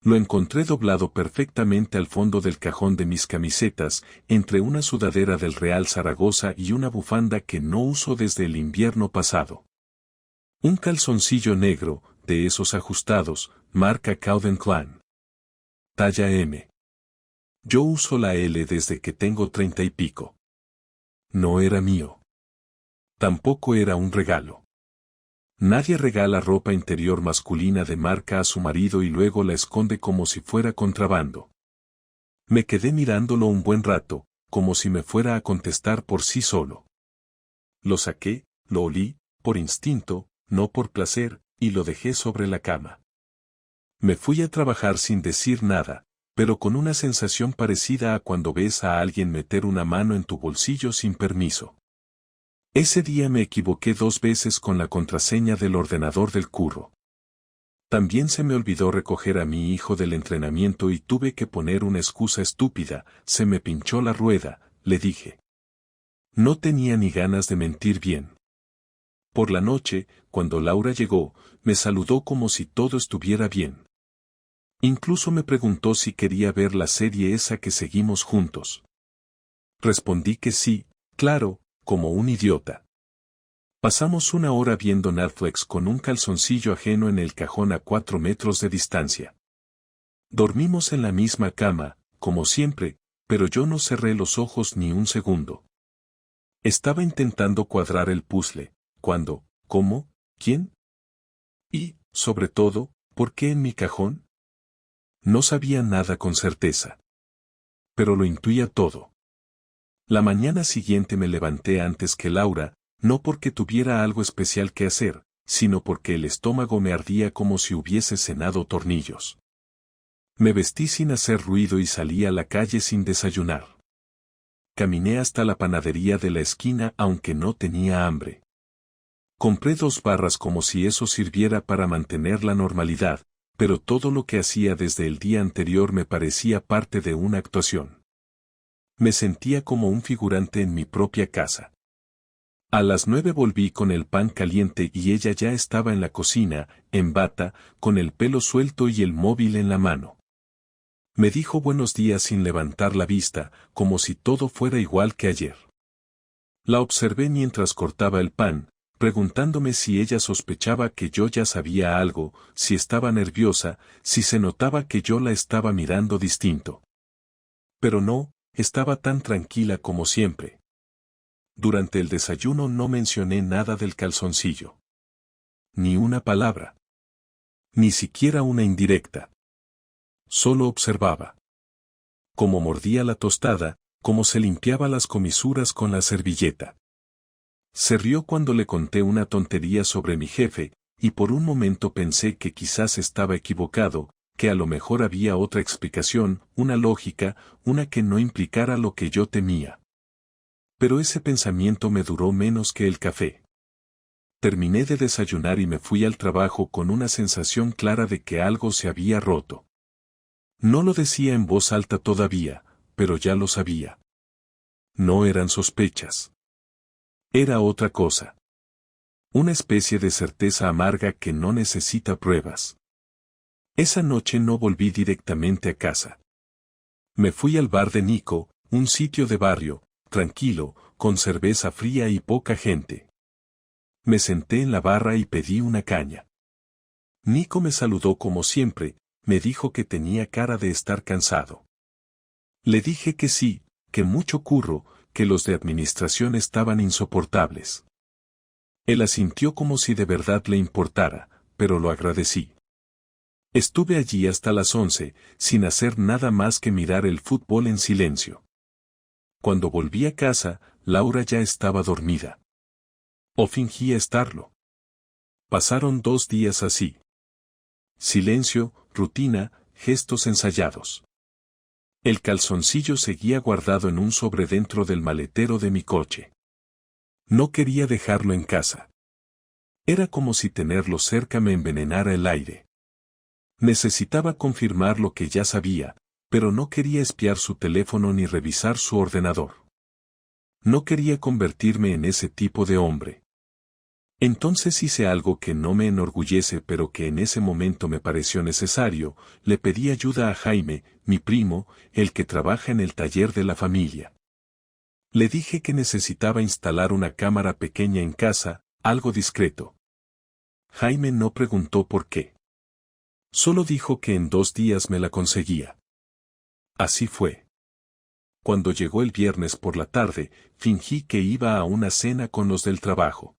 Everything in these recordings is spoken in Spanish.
Lo encontré doblado perfectamente al fondo del cajón de mis camisetas, entre una sudadera del Real Zaragoza y una bufanda que no uso desde el invierno pasado. Un calzoncillo negro, de esos ajustados, marca Calvin Klein. Talla M. Yo uso la L desde que tengo 30 y pico. No era mío. Tampoco era un regalo. Nadie regala ropa interior masculina de marca a su marido y luego la esconde como si fuera contrabando. Me quedé mirándolo un buen rato, como si me fuera a contestar por sí solo. Lo saqué, lo olí, por instinto, no por placer, y lo dejé sobre la cama. Me fui a trabajar sin decir nada, pero con una sensación parecida a cuando ves a alguien meter una mano en tu bolsillo sin permiso. Ese día me equivoqué 2 veces con la contraseña del ordenador del curro. También se me olvidó recoger a mi hijo del entrenamiento y tuve que poner una excusa estúpida, se me pinchó la rueda, le dije. No tenía ni ganas de mentir bien. Por la noche, cuando Laura llegó, me saludó como si todo estuviera bien. Incluso me preguntó si quería ver la serie esa que seguimos juntos. Respondí que sí, claro, como un idiota. Pasamos 1 hora viendo Netflix con un calzoncillo ajeno en el cajón a 4 metros de distancia. Dormimos en la misma cama, como siempre, pero yo no cerré los ojos ni un segundo. Estaba intentando cuadrar el puzzle, ¿cuándo, cómo, quién? Y, sobre todo, ¿por qué en mi cajón? No sabía nada con certeza. Pero lo intuía todo. La mañana siguiente me levanté antes que Laura, no porque tuviera algo especial que hacer, sino porque el estómago me ardía como si hubiese cenado tornillos. Me vestí sin hacer ruido y salí a la calle sin desayunar. Caminé hasta la panadería de la esquina aunque no tenía hambre. Compré 2 barras como si eso sirviera para mantener la normalidad, pero todo lo que hacía desde el día anterior me parecía parte de una actuación. Me sentía como un figurante en mi propia casa. A las 9 volví con el pan caliente y ella ya estaba en la cocina, en bata, con el pelo suelto y el móvil en la mano. Me dijo buenos días sin levantar la vista, como si todo fuera igual que ayer. La observé mientras cortaba el pan, preguntándome si ella sospechaba que yo ya sabía algo, si estaba nerviosa, si se notaba que yo la estaba mirando distinto. Pero no, estaba tan tranquila como siempre. Durante el desayuno no mencioné nada del calzoncillo. Ni una palabra. Ni siquiera una indirecta. Solo observaba. Cómo mordía la tostada, cómo se limpiaba las comisuras con la servilleta. Se rió cuando le conté una tontería sobre mi jefe, y por un momento pensé que quizás estaba equivocado, que a lo mejor había otra explicación, una lógica, una que no implicara lo que yo temía. Pero ese pensamiento me duró menos que el café. Terminé de desayunar y me fui al trabajo con una sensación clara de que algo se había roto. No lo decía en voz alta todavía, pero ya lo sabía. No eran sospechas. Era otra cosa. Una especie de certeza amarga que no necesita pruebas. Esa noche no volví directamente a casa. Me fui al bar de Nico, un sitio de barrio, tranquilo, con cerveza fría y poca gente. Me senté en la barra y pedí una caña. Nico me saludó como siempre, me dijo que tenía cara de estar cansado. Le dije que sí, que mucho curro, que los de administración estaban insoportables. Él asintió como si de verdad le importara, pero lo agradecí. Estuve allí hasta las 11, sin hacer nada más que mirar el fútbol en silencio. Cuando volví a casa, Laura ya estaba dormida. O fingía estarlo. Pasaron 2 días así. Silencio, rutina, gestos ensayados. El calzoncillo seguía guardado en un sobre dentro del maletero de mi coche. No quería dejarlo en casa. Era como si tenerlo cerca me envenenara el aire. Necesitaba confirmar lo que ya sabía, pero no quería espiar su teléfono ni revisar su ordenador. No quería convertirme en ese tipo de hombre. Entonces hice algo que no me enorgullece pero que en ese momento me pareció necesario, le pedí ayuda a Jaime, mi primo, el que trabaja en el taller de la familia. Le dije que necesitaba instalar una cámara pequeña en casa, algo discreto. Jaime no preguntó por qué. Solo dijo que en 2 días me la conseguía. Así fue. Cuando llegó el viernes por la tarde, fingí que iba a una cena con los del trabajo.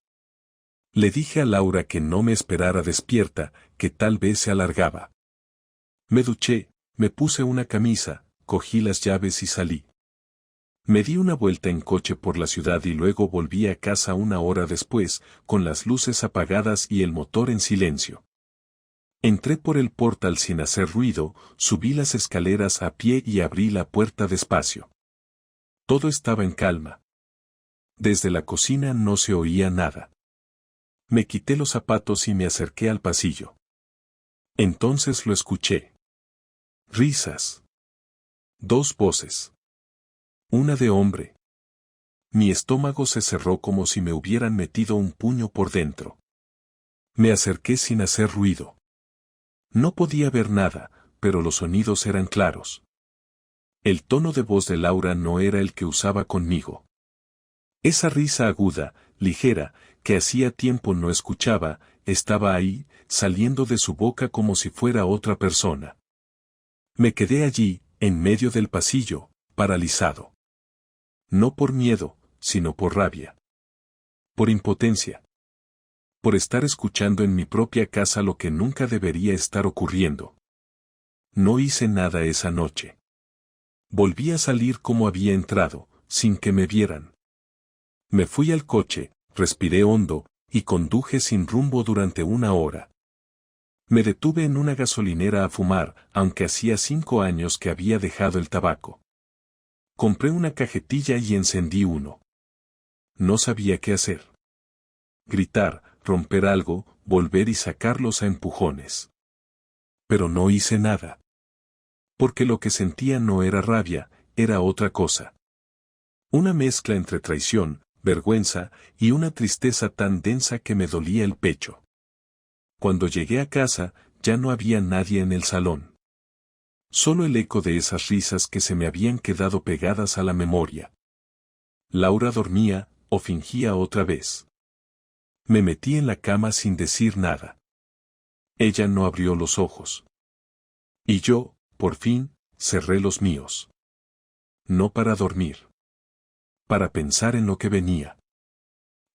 Le dije a Laura que no me esperara despierta, que tal vez se alargaba. Me duché, me puse una camisa, cogí las llaves y salí. Me di una vuelta en coche por la ciudad y luego volví a casa 1 hora después, con las luces apagadas y el motor en silencio. Entré por el portal sin hacer ruido, subí las escaleras a pie y abrí la puerta despacio. Todo estaba en calma. Desde la cocina no se oía nada. Me quité los zapatos y me acerqué al pasillo. Entonces lo escuché. Risas. 2 voces. Una de hombre. Mi estómago se cerró como si me hubieran metido un puño por dentro. Me acerqué sin hacer ruido. No podía ver nada, pero los sonidos eran claros. El tono de voz de Laura no era el que usaba conmigo. Esa risa aguda, ligera, que hacía tiempo no escuchaba, estaba ahí, saliendo de su boca como si fuera otra persona. Me quedé allí, en medio del pasillo, paralizado. No por miedo, sino por rabia. Por impotencia. Por estar escuchando en mi propia casa lo que nunca debería estar ocurriendo. No hice nada esa noche. Volví a salir como había entrado, sin que me vieran. Me fui al coche, respiré hondo, y conduje sin rumbo durante 1 hora. Me detuve en una gasolinera a fumar, aunque hacía 5 años que había dejado el tabaco. Compré una cajetilla y encendí uno. No sabía qué hacer. Gritar, romper algo, volver y sacarlos a empujones. Pero no hice nada. Porque lo que sentía no era rabia, era otra cosa. Una mezcla entre traición, vergüenza y una tristeza tan densa que me dolía el pecho. Cuando llegué a casa, ya no había nadie en el salón. Solo el eco de esas risas que se me habían quedado pegadas a la memoria. Laura dormía, o fingía otra vez. Me metí en la cama sin decir nada. Ella no abrió los ojos. Y yo, por fin, cerré los míos. No para dormir. Para pensar en lo que venía.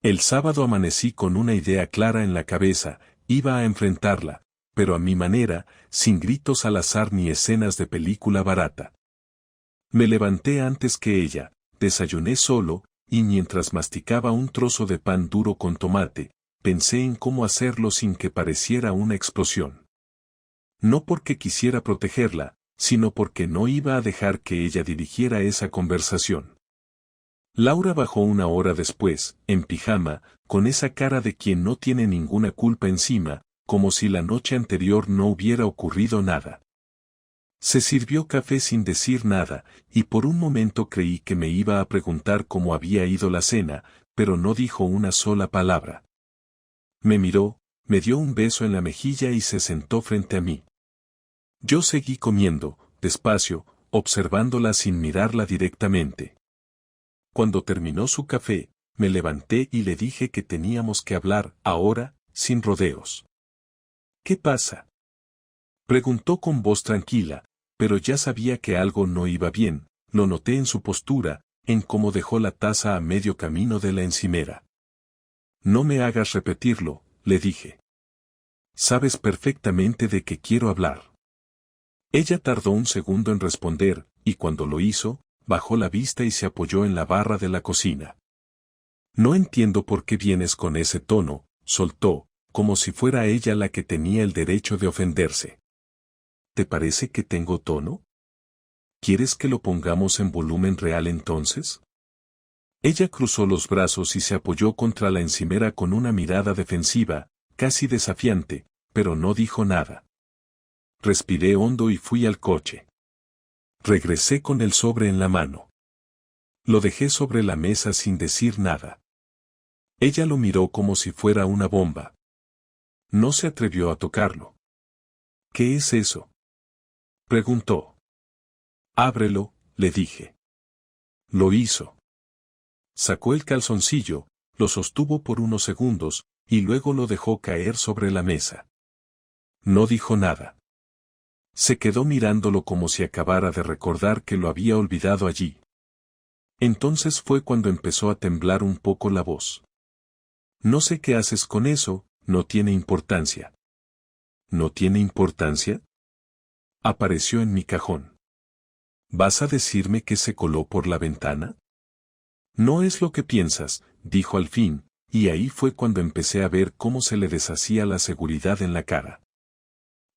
El sábado amanecí con una idea clara en la cabeza, iba a enfrentarla, pero a mi manera, sin gritos al azar ni escenas de película barata. Me levanté antes que ella, desayuné solo, y mientras masticaba un trozo de pan duro con tomate, pensé en cómo hacerlo sin que pareciera una explosión. No porque quisiera protegerla, sino porque no iba a dejar que ella dirigiera esa conversación. Laura bajó 1 hora después, en pijama, con esa cara de quien no tiene ninguna culpa encima, como si la noche anterior no hubiera ocurrido nada. Se sirvió café sin decir nada, y por un momento creí que me iba a preguntar cómo había ido la cena, pero no dijo una sola palabra. Me miró, me dio un beso en la mejilla y se sentó frente a mí. Yo seguí comiendo, despacio, observándola sin mirarla directamente. Cuando terminó su café, me levanté y le dije que teníamos que hablar, ahora, sin rodeos. ¿Qué pasa?, preguntó con voz tranquila, pero ya sabía que algo no iba bien, lo noté en su postura, en cómo dejó la taza a medio camino de la encimera. No me hagas repetirlo, le dije. Sabes perfectamente de qué quiero hablar. Ella tardó un segundo en responder, y cuando lo hizo, bajó la vista y se apoyó en la barra de la cocina. No entiendo por qué vienes con ese tono, soltó, como si fuera ella la que tenía el derecho de ofenderse. ¿Te parece que tengo tono? ¿Quieres que lo pongamos en volumen real entonces? Ella cruzó los brazos y se apoyó contra la encimera con una mirada defensiva, casi desafiante, pero no dijo nada. Respiré hondo y fui al coche. Regresé con el sobre en la mano. Lo dejé sobre la mesa sin decir nada. Ella lo miró como si fuera una bomba. No se atrevió a tocarlo. ¿Qué es eso?, preguntó. Ábrelo, le dije. Lo hizo. Sacó el calzoncillo, lo sostuvo por unos segundos, y luego lo dejó caer sobre la mesa. No dijo nada. Se quedó mirándolo como si acabara de recordar que lo había olvidado allí. Entonces fue cuando empezó a temblar un poco la voz. No sé qué haces con eso, no tiene importancia. ¿No tiene importancia? Apareció en mi cajón. ¿Vas a decirme que se coló por la ventana? No es lo que piensas, dijo al fin, y ahí fue cuando empecé a ver cómo se le deshacía la seguridad en la cara.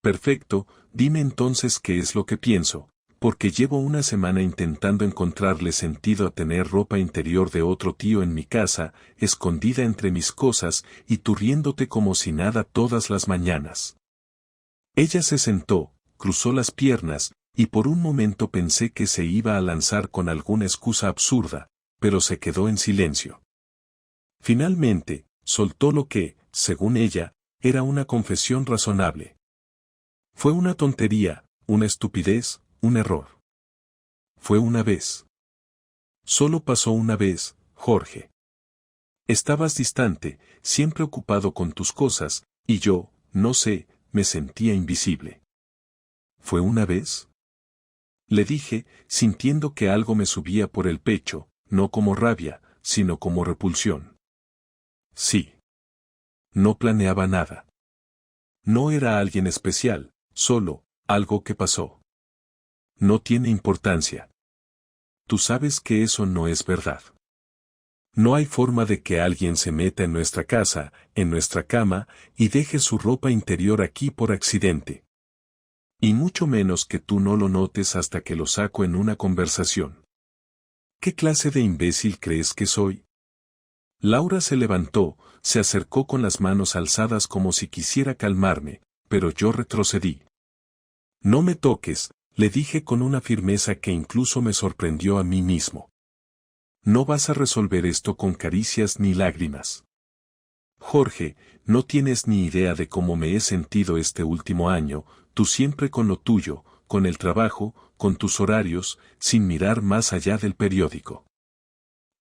Perfecto, dime entonces qué es lo que pienso, porque llevo una semana intentando encontrarle sentido a tener ropa interior de otro tío en mi casa, escondida entre mis cosas, y tú riéndote como si nada todas las mañanas. Ella se sentó, cruzó las piernas, y por un momento pensé que se iba a lanzar con alguna excusa absurda, pero se quedó en silencio. Finalmente, soltó lo que, según ella, era una confesión razonable. Fue una tontería, una estupidez, un error. Fue una vez. Solo pasó una vez, Jorge. Estabas distante, siempre ocupado con tus cosas, y yo, no sé, me sentía invisible. ¿Fue una vez?, le dije, sintiendo que algo me subía por el pecho, no como rabia, sino como repulsión. Sí. No planeaba nada. No era alguien especial, solo, algo que pasó. No tiene importancia. Tú sabes que eso no es verdad. No hay forma de que alguien se meta en nuestra casa, en nuestra cama, y deje su ropa interior aquí por accidente. Y mucho menos que tú no lo notes hasta que lo saco en una conversación. ¿Qué clase de imbécil crees que soy? Laura se levantó, se acercó con las manos alzadas como si quisiera calmarme, pero yo retrocedí. No me toques, le dije con una firmeza que incluso me sorprendió a mí mismo. No vas a resolver esto con caricias ni lágrimas. Jorge, no tienes ni idea de cómo me he sentido este último año, tú siempre con lo tuyo, con el trabajo, con tus horarios, sin mirar más allá del periódico.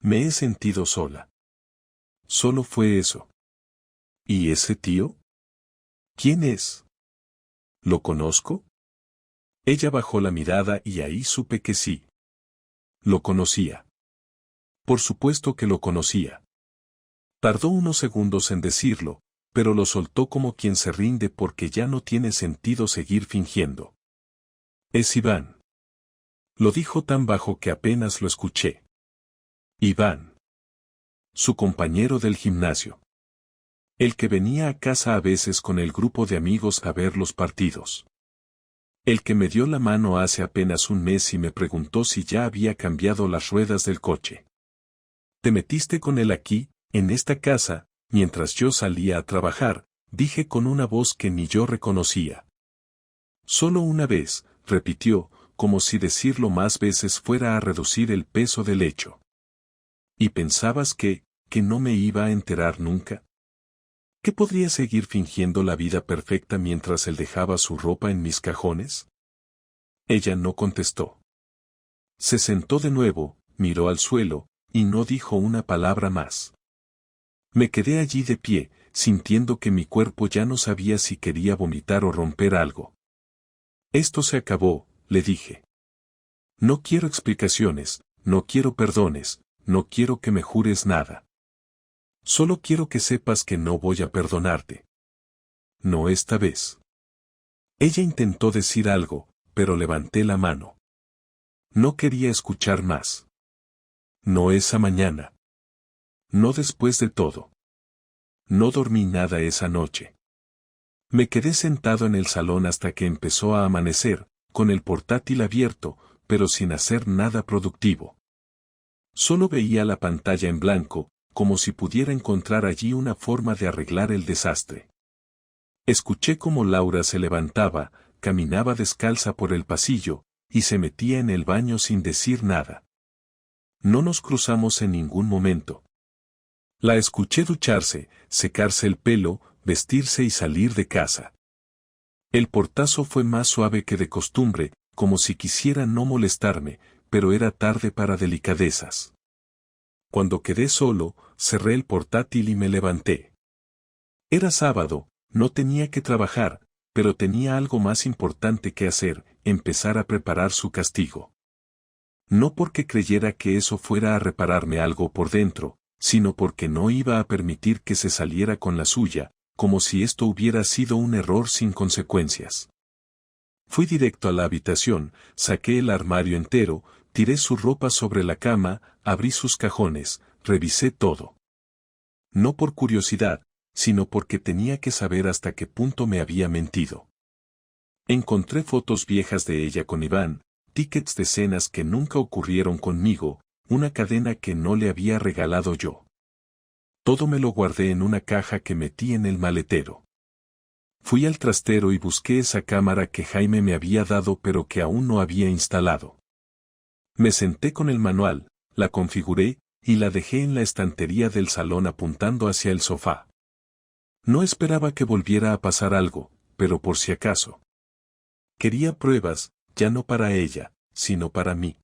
Me he sentido sola. Solo fue eso. ¿Y ese tío? ¿Quién es? ¿Lo conozco? Ella bajó la mirada y ahí supe que sí. Lo conocía. Por supuesto que lo conocía. Tardó unos segundos en decirlo, pero lo soltó como quien se rinde porque ya no tiene sentido seguir fingiendo. Es Iván. Lo dijo tan bajo que apenas lo escuché. Iván. Su compañero del gimnasio. El que venía a casa a veces con el grupo de amigos a ver los partidos. El que me dio la mano hace apenas un mes y me preguntó si ya había cambiado las ruedas del coche. Te metiste con él aquí, en esta casa, mientras yo salía a trabajar, dije con una voz que ni yo reconocía. Solo una vez, repitió, como si decirlo más veces fuera a reducir el peso del hecho. ¿Y pensabas que no me iba a enterar nunca? ¿Que podría seguir fingiendo la vida perfecta mientras él dejaba su ropa en mis cajones? Ella no contestó. Se sentó de nuevo, miró al suelo, y no dijo una palabra más. Me quedé allí de pie, sintiendo que mi cuerpo ya no sabía si quería vomitar o romper algo. Esto se acabó, le dije. No quiero explicaciones, no quiero perdones, no quiero que me jures nada. Solo quiero que sepas que no voy a perdonarte. No esta vez. Ella intentó decir algo, pero levanté la mano. No quería escuchar más. No esa mañana. No después de todo. No dormí nada esa noche. Me quedé sentado en el salón hasta que empezó a amanecer, con el portátil abierto, pero sin hacer nada productivo. Solo veía la pantalla en blanco, como si pudiera encontrar allí una forma de arreglar el desastre. Escuché cómo Laura se levantaba, caminaba descalza por el pasillo, y se metía en el baño sin decir nada. No nos cruzamos en ningún momento. La escuché ducharse, secarse el pelo, vestirse y salir de casa. El portazo fue más suave que de costumbre, como si quisiera no molestarme, pero era tarde para delicadezas. Cuando quedé solo, cerré el portátil y me levanté. Era sábado, no tenía que trabajar, pero tenía algo más importante que hacer, empezar a preparar su castigo. No porque creyera que eso fuera a repararme algo por dentro, sino porque no iba a permitir que se saliera con la suya, como si esto hubiera sido un error sin consecuencias. Fui directo a la habitación, saqué el armario entero, tiré su ropa sobre la cama, abrí sus cajones, revisé todo. No por curiosidad, sino porque tenía que saber hasta qué punto me había mentido. Encontré fotos viejas de ella con Iván, tickets de cenas que nunca ocurrieron conmigo, una cadena que no le había regalado yo. Todo me lo guardé en una caja que metí en el maletero. Fui al trastero y busqué esa cámara que Jaime me había dado pero que aún no había instalado. Me senté con el manual, la configuré, y la dejé en la estantería del salón apuntando hacia el sofá. No esperaba que volviera a pasar algo, pero por si acaso. Quería pruebas, ya no para ella, sino para mí.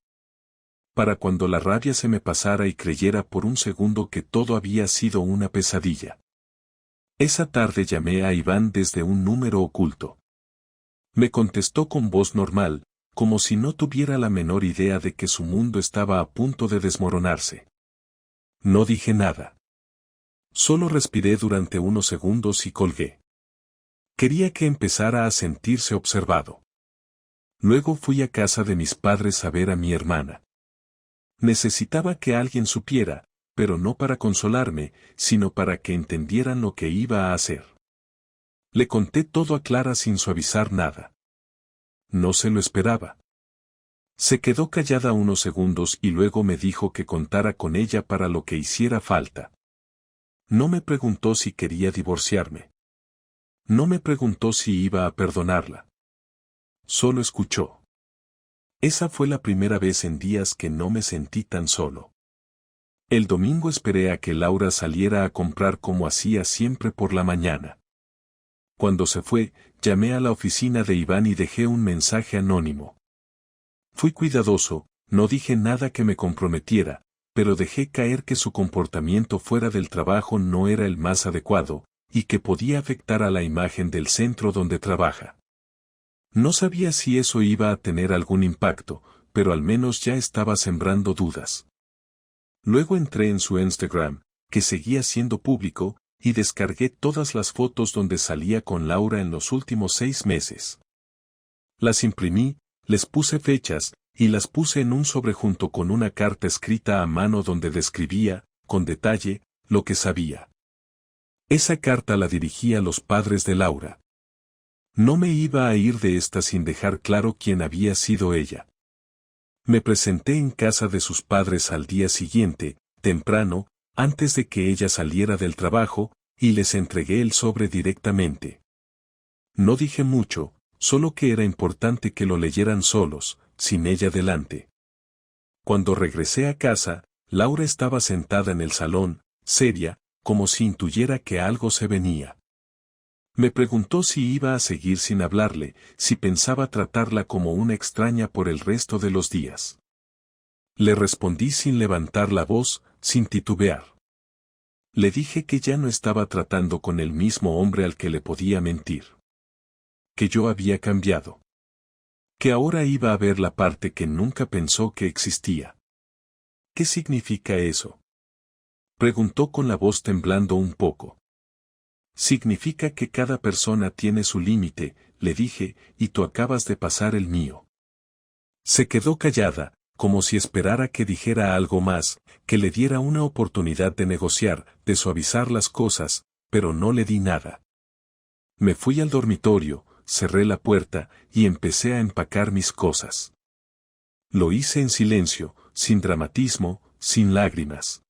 Para cuando la rabia se me pasara y creyera por un segundo que todo había sido una pesadilla. Esa tarde llamé a Iván desde un número oculto. Me contestó con voz normal, como si no tuviera la menor idea de que su mundo estaba a punto de desmoronarse. No dije nada. Solo respiré durante unos segundos y colgué. Quería que empezara a sentirse observado. Luego fui a casa de mis padres a ver a mi hermana. Necesitaba que alguien supiera, pero no para consolarme, sino para que entendieran lo que iba a hacer. Le conté todo a Clara sin suavizar nada. No se lo esperaba. Se quedó callada unos segundos y luego me dijo que contara con ella para lo que hiciera falta. No me preguntó si quería divorciarme. No me preguntó si iba a perdonarla. Solo escuchó. Esa fue la primera vez en días que no me sentí tan solo. El domingo esperé a que Laura saliera a comprar como hacía siempre por la mañana. Cuando se fue, llamé a la oficina de Iván y dejé un mensaje anónimo. Fui cuidadoso, no dije nada que me comprometiera, pero dejé caer que su comportamiento fuera del trabajo no era el más adecuado, y que podía afectar a la imagen del centro donde trabaja. No sabía si eso iba a tener algún impacto, pero al menos ya estaba sembrando dudas. Luego entré en su Instagram, que seguía siendo público, y descargué todas las fotos donde salía con Laura en los últimos 6 meses. Las imprimí, les puse fechas, y las puse en un sobre junto con una carta escrita a mano donde describía, con detalle, lo que sabía. Esa carta la dirigí a los padres de Laura. No me iba a ir de esta sin dejar claro quién había sido ella. Me presenté en casa de sus padres al día siguiente, temprano, antes de que ella saliera del trabajo, y les entregué el sobre directamente. No dije mucho, solo que era importante que lo leyeran solos, sin ella delante. Cuando regresé a casa, Laura estaba sentada en el salón, seria, como si intuyera que algo se venía. Me preguntó si iba a seguir sin hablarle, si pensaba tratarla como una extraña por el resto de los días. Le respondí sin levantar la voz, sin titubear. Le dije que ya no estaba tratando con el mismo hombre al que le podía mentir. Que yo había cambiado. Que ahora iba a ver la parte que nunca pensó que existía. ¿Qué significa eso? Preguntó con la voz temblando un poco. Significa que cada persona tiene su límite, le dije, y tú acabas de pasar el mío. Se quedó callada, como si esperara que dijera algo más, que le diera una oportunidad de negociar, de suavizar las cosas, pero no le di nada. Me fui al dormitorio, cerré la puerta, y empecé a empacar mis cosas. Lo hice en silencio, sin dramatismo, sin lágrimas.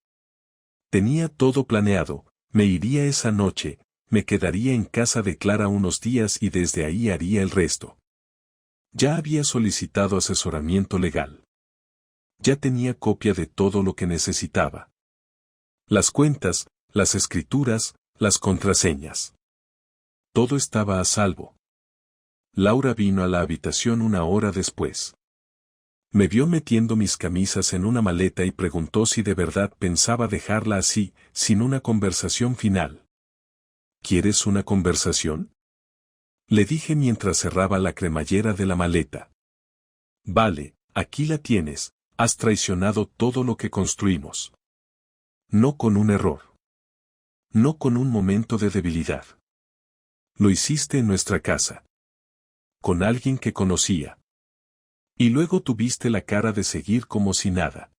Tenía todo planeado, me iría esa noche, me quedaría en casa de Clara unos días y desde ahí haría el resto. Ya había solicitado asesoramiento legal. Ya tenía copia de todo lo que necesitaba. Las cuentas, las escrituras, las contraseñas. Todo estaba a salvo. Laura vino a la habitación una hora después. Me vio metiendo mis camisas en una maleta y preguntó si de verdad pensaba dejarla así, sin una conversación final. ¿Quieres una conversación? Le dije mientras cerraba la cremallera de la maleta. Vale, aquí la tienes, has traicionado todo lo que construimos. No con un error. No con un momento de debilidad. Lo hiciste en nuestra casa. Con alguien que conocía. Y luego tuviste la cara de seguir como si nada.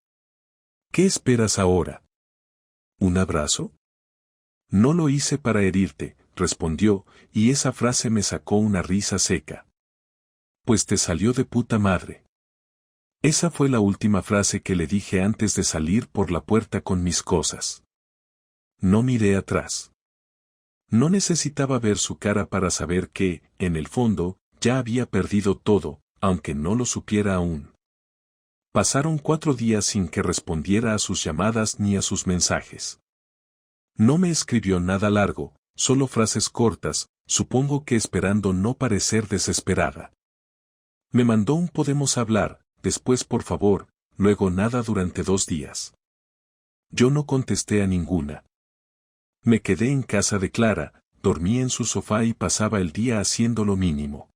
¿Qué esperas ahora? ¿Un abrazo? No lo hice para herirte, respondió, y esa frase me sacó una risa seca. Pues te salió de puta madre. Esa fue la última frase que le dije antes de salir por la puerta con mis cosas. No miré atrás. No necesitaba ver su cara para saber que, en el fondo, ya había perdido todo, aunque no lo supiera aún. Pasaron 4 días sin que respondiera a sus llamadas ni a sus mensajes. No me escribió nada largo, solo frases cortas, supongo que esperando no parecer desesperada. Me mandó un podemos hablar, después por favor, luego nada durante 2 días. Yo no contesté a ninguna. Me quedé en casa de Clara, dormí en su sofá y pasaba el día haciendo lo mínimo.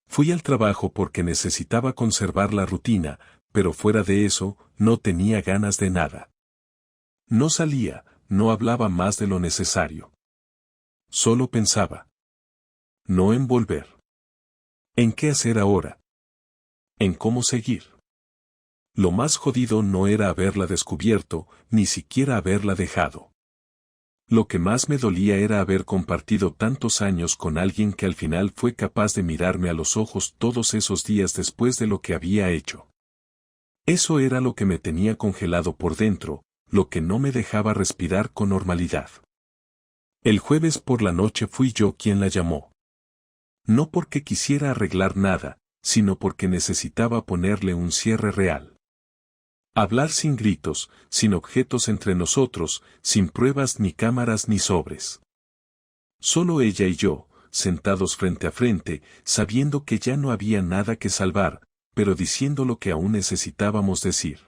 Fui al trabajo porque necesitaba conservar la rutina, pero fuera de eso, no tenía ganas de nada. No salía, no hablaba más de lo necesario. Solo pensaba. No en volver. ¿En qué hacer ahora? ¿En cómo seguir? Lo más jodido no era haberla descubierto, ni siquiera haberla dejado. Lo que más me dolía era haber compartido tantos años con alguien que al final fue capaz de mirarme a los ojos todos esos días después de lo que había hecho. Eso era lo que me tenía congelado por dentro, lo que no me dejaba respirar con normalidad. El jueves por la noche fui yo quien la llamó. No porque quisiera arreglar nada, sino porque necesitaba ponerle un cierre real. Hablar sin gritos, sin objetos entre nosotros, sin pruebas ni cámaras ni sobres. Solo ella y yo, sentados frente a frente, sabiendo que ya no había nada que salvar, pero diciendo lo que aún necesitábamos decir.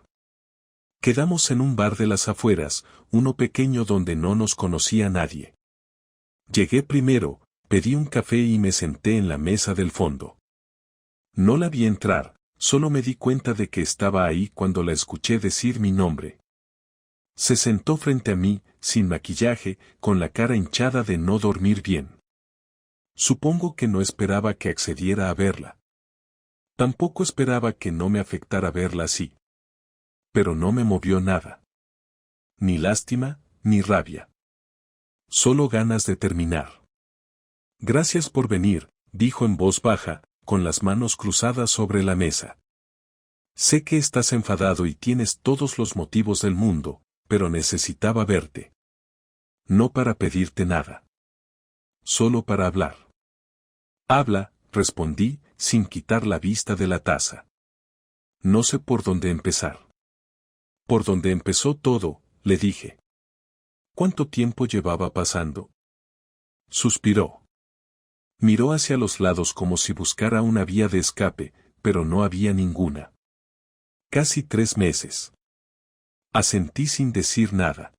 Quedamos en un bar de las afueras, uno pequeño donde no nos conocía nadie. Llegué primero, pedí un café y me senté en la mesa del fondo. No la vi entrar. Solo me di cuenta de que estaba ahí cuando la escuché decir mi nombre. Se sentó frente a mí, sin maquillaje, con la cara hinchada de no dormir bien. Supongo que no esperaba que accediera a verla. Tampoco esperaba que no me afectara verla así. Pero no me movió nada. Ni lástima, ni rabia. Solo ganas de terminar. Gracias por venir, dijo en voz baja, con las manos cruzadas sobre la mesa. Sé que estás enfadado y tienes todos los motivos del mundo, pero necesitaba verte. No para pedirte nada. Solo para hablar. Habla, respondí, sin quitar la vista de la taza. No sé por dónde empezar. Por donde empezó todo, le dije. ¿Cuánto tiempo llevaba pasando? Suspiró. Miró hacia los lados como si buscara una vía de escape, pero no había ninguna. Casi 3 meses. Asentí sin decir nada.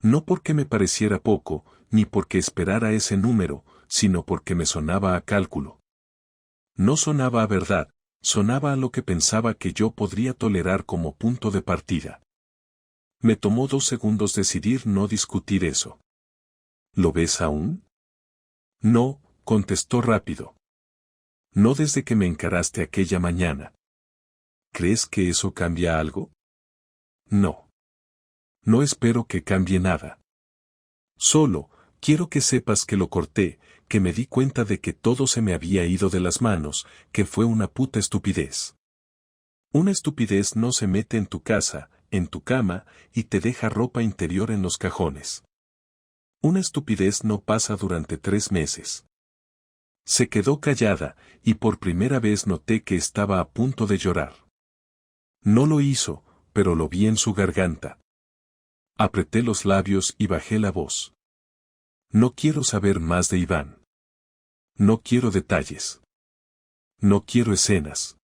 No porque me pareciera poco, ni porque esperara ese número, sino porque me sonaba a cálculo. No sonaba a verdad, sonaba a lo que pensaba que yo podría tolerar como punto de partida. Me tomó 2 segundos decidir no discutir eso. ¿Lo ves aún? No, contestó rápido. No desde que me encaraste aquella mañana. ¿Crees que eso cambia algo? No. No espero que cambie nada. Solo, quiero que sepas que lo corté, que me di cuenta de que todo se me había ido de las manos, que fue una puta estupidez. Una estupidez no se mete en tu casa, en tu cama, y te deja ropa interior en los cajones. Una estupidez no pasa durante 3 meses. Se quedó callada, y por primera vez noté que estaba a punto de llorar. No lo hizo, pero lo vi en su garganta. Apreté los labios y bajé la voz. No quiero saber más de Iván. No quiero detalles. No quiero escenas.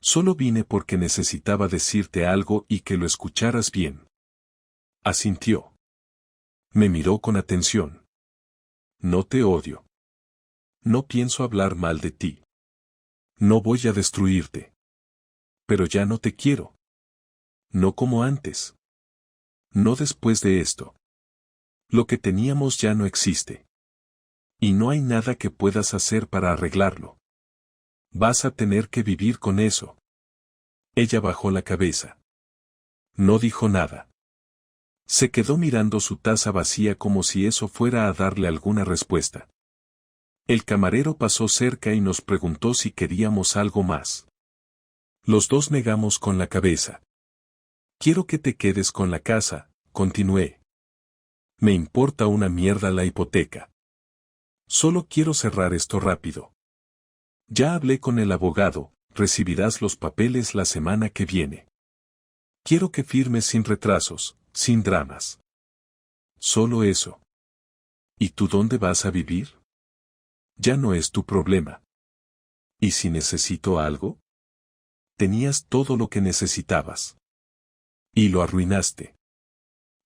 Solo vine porque necesitaba decirte algo y que lo escucharas bien. Asintió. Me miró con atención. No te odio. No pienso hablar mal de ti. No voy a destruirte. Pero ya no te quiero. No como antes. No después de esto. Lo que teníamos ya no existe. Y no hay nada que puedas hacer para arreglarlo. Vas a tener que vivir con eso. Ella bajó la cabeza. No dijo nada. Se quedó mirando su taza vacía como si eso fuera a darle alguna respuesta. El camarero pasó cerca y nos preguntó si queríamos algo más. Los dos negamos con la cabeza. Quiero que te quedes con la casa, continué. Me importa una mierda la hipoteca. Solo quiero cerrar esto rápido. Ya hablé con el abogado, recibirás los papeles la semana que viene. Quiero que firmes sin retrasos, sin dramas. Solo eso. ¿Y tú dónde vas a vivir? Ya no es tu problema. ¿Y si necesito algo? Tenías todo lo que necesitabas. Y lo arruinaste.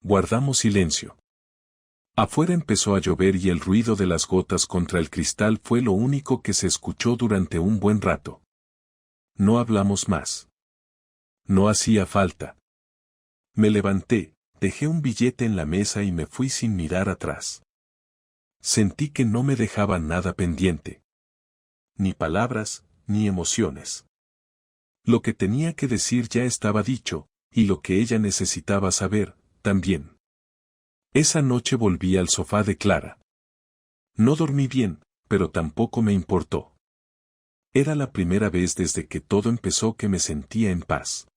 Guardamos silencio. Afuera empezó a llover y el ruido de las gotas contra el cristal fue lo único que se escuchó durante un buen rato. No hablamos más. No hacía falta. Me levanté, dejé un billete en la mesa y me fui sin mirar atrás. Sentí que no me dejaba nada pendiente. Ni palabras, ni emociones. Lo que tenía que decir ya estaba dicho, y lo que ella necesitaba saber, también. Esa noche volví al sofá de Clara. No dormí bien, pero tampoco me importó. Era la primera vez desde que todo empezó que me sentía en paz.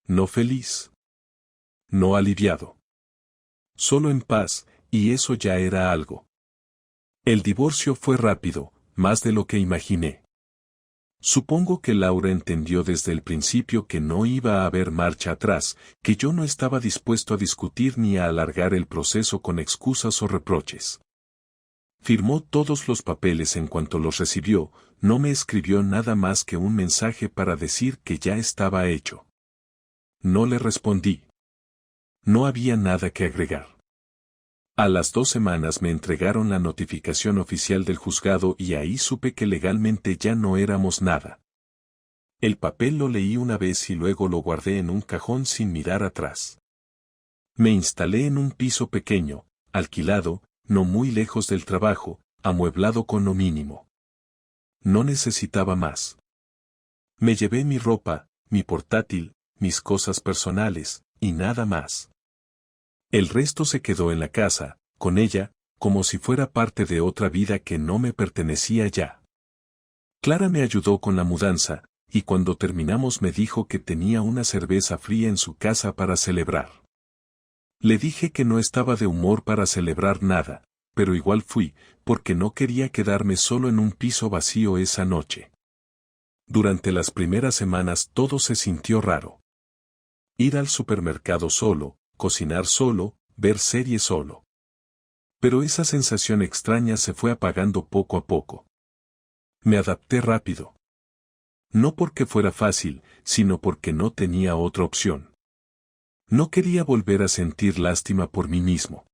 No feliz. No aliviado. Solo en paz, y eso ya era algo. El divorcio fue rápido, más de lo que imaginé. Supongo que Laura entendió desde el principio que no iba a haber marcha atrás, que yo no estaba dispuesto a discutir ni a alargar el proceso con excusas o reproches. Firmó todos los papeles en cuanto los recibió, no me escribió nada más que un mensaje para decir que ya estaba hecho. No le respondí. No había nada que agregar. A las 2 semanas me entregaron la notificación oficial del juzgado y ahí supe que legalmente ya no éramos nada. El papel lo leí una vez y luego lo guardé en un cajón sin mirar atrás. Me instalé en un piso pequeño, alquilado, no muy lejos del trabajo, amueblado con lo mínimo. No necesitaba más. Me llevé mi ropa, mi portátil, mis cosas personales, y nada más. El resto se quedó en la casa, con ella, como si fuera parte de otra vida que no me pertenecía ya. Clara me ayudó con la mudanza, y cuando terminamos me dijo que tenía una cerveza fría en su casa para celebrar. Le dije que no estaba de humor para celebrar nada, pero igual fui, porque no quería quedarme solo en un piso vacío esa noche. Durante las primeras semanas todo se sintió raro. Ir al supermercado solo, cocinar solo, ver series solo. Pero esa sensación extraña se fue apagando poco a poco. Me adapté rápido. No porque fuera fácil, sino porque no tenía otra opción. No quería volver a sentir lástima por mí mismo.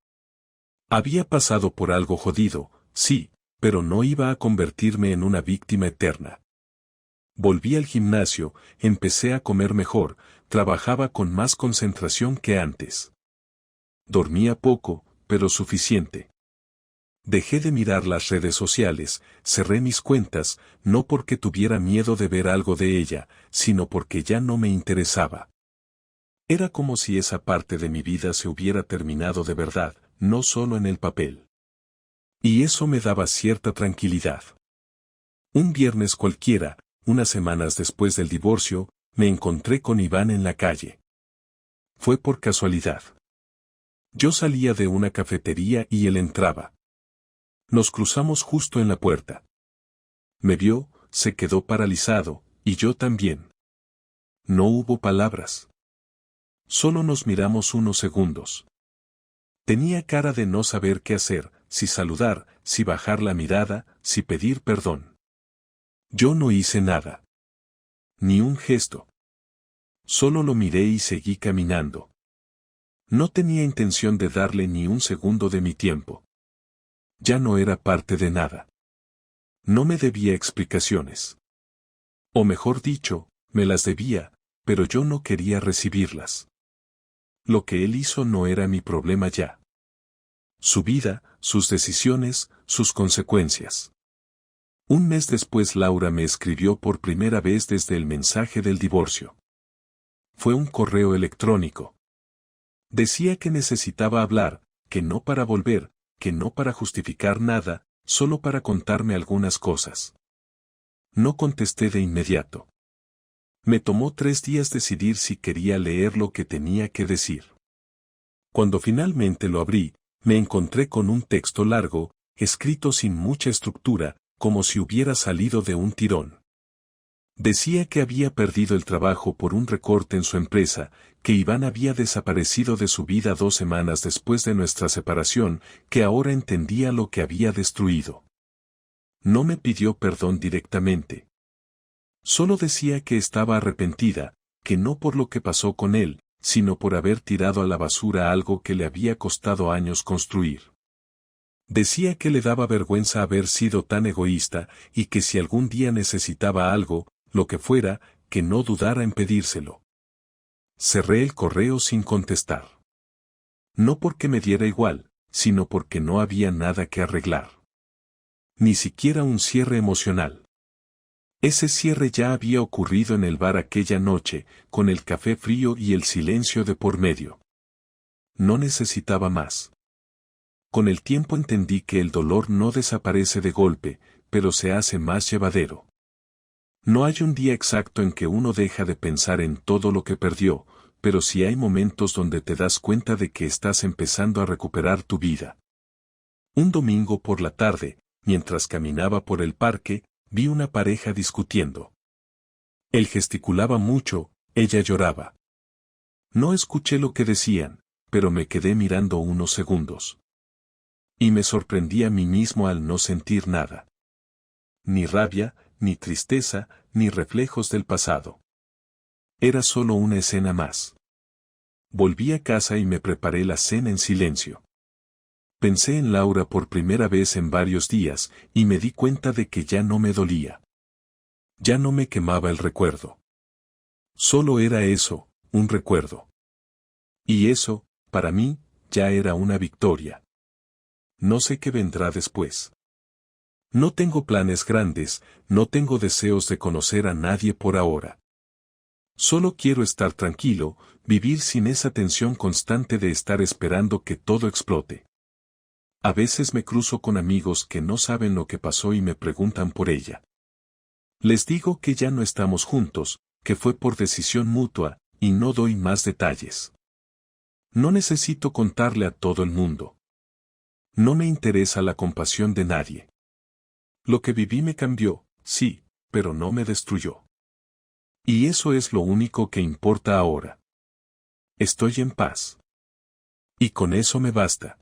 Había pasado por algo jodido, sí, pero no iba a convertirme en una víctima eterna. Volví al gimnasio, empecé a comer mejor, trabajaba con más concentración que antes. Dormía poco, pero suficiente. Dejé de mirar las redes sociales, cerré mis cuentas, no porque tuviera miedo de ver algo de ella, sino porque ya no me interesaba. Era como si esa parte de mi vida se hubiera terminado de verdad, no solo en el papel. Y eso me daba cierta tranquilidad. Un viernes cualquiera, unas semanas después del divorcio, me encontré con Iván en la calle. Fue por casualidad. Yo salía de una cafetería y él entraba. Nos cruzamos justo en la puerta. Me vio, se quedó paralizado, y yo también. No hubo palabras. Solo nos miramos unos segundos. Tenía cara de no saber qué hacer, si saludar, si bajar la mirada, si pedir perdón. Yo no hice nada. Ni un gesto. Solo lo miré y seguí caminando. No tenía intención de darle ni un segundo de mi tiempo. Ya no era parte de nada. No me debía explicaciones. O mejor dicho, me las debía, pero yo no quería recibirlas. Lo que él hizo no era mi problema ya. Su vida, sus decisiones, sus consecuencias. Un mes después Laura me escribió por primera vez desde el mensaje del divorcio. Fue un correo electrónico. Decía que necesitaba hablar, que no para volver, que no para justificar nada, solo para contarme algunas cosas. No contesté de inmediato. Me tomó 3 días decidir si quería leer lo que tenía que decir. Cuando finalmente lo abrí, me encontré con un texto largo, escrito sin mucha estructura, como si hubiera salido de un tirón. Decía que había perdido el trabajo por un recorte en su empresa, que Iván había desaparecido de su vida 2 semanas después de nuestra separación, que ahora entendía lo que había destruido. No me pidió perdón directamente. Solo decía que estaba arrepentida, que no por lo que pasó con él, sino por haber tirado a la basura algo que le había costado años construir. Decía que le daba vergüenza haber sido tan egoísta y que si algún día necesitaba algo, lo que fuera, que no dudara en pedírselo. Cerré el correo sin contestar. No porque me diera igual, sino porque no había nada que arreglar. Ni siquiera un cierre emocional. Ese cierre ya había ocurrido en el bar aquella noche, con el café frío y el silencio de por medio. No necesitaba más. Con el tiempo entendí que el dolor no desaparece de golpe, pero se hace más llevadero. No hay un día exacto en que uno deja de pensar en todo lo que perdió, pero sí hay momentos donde te das cuenta de que estás empezando a recuperar tu vida. Un domingo por la tarde, mientras caminaba por el parque, vi una pareja discutiendo. Él gesticulaba mucho, ella lloraba. No escuché lo que decían, pero me quedé mirando unos segundos. Y me sorprendí a mí mismo al no sentir nada. Ni rabia, ni tristeza, ni reflejos del pasado. Era solo una escena más. Volví a casa y me preparé la cena en silencio. Pensé en Laura por primera vez en varios días y me di cuenta de que ya no me dolía. Ya no me quemaba el recuerdo. Solo era eso, un recuerdo. Y eso, para mí, ya era una victoria. No sé qué vendrá después. No tengo planes grandes, no tengo deseos de conocer a nadie por ahora. Solo quiero estar tranquilo, vivir sin esa tensión constante de estar esperando que todo explote. A veces me cruzo con amigos que no saben lo que pasó y me preguntan por ella. Les digo que ya no estamos juntos, que fue por decisión mutua, y no doy más detalles. No necesito contarle a todo el mundo. No me interesa la compasión de nadie. Lo que viví me cambió, sí, pero no me destruyó. Y eso es lo único que importa ahora. Estoy en paz. Y con eso me basta.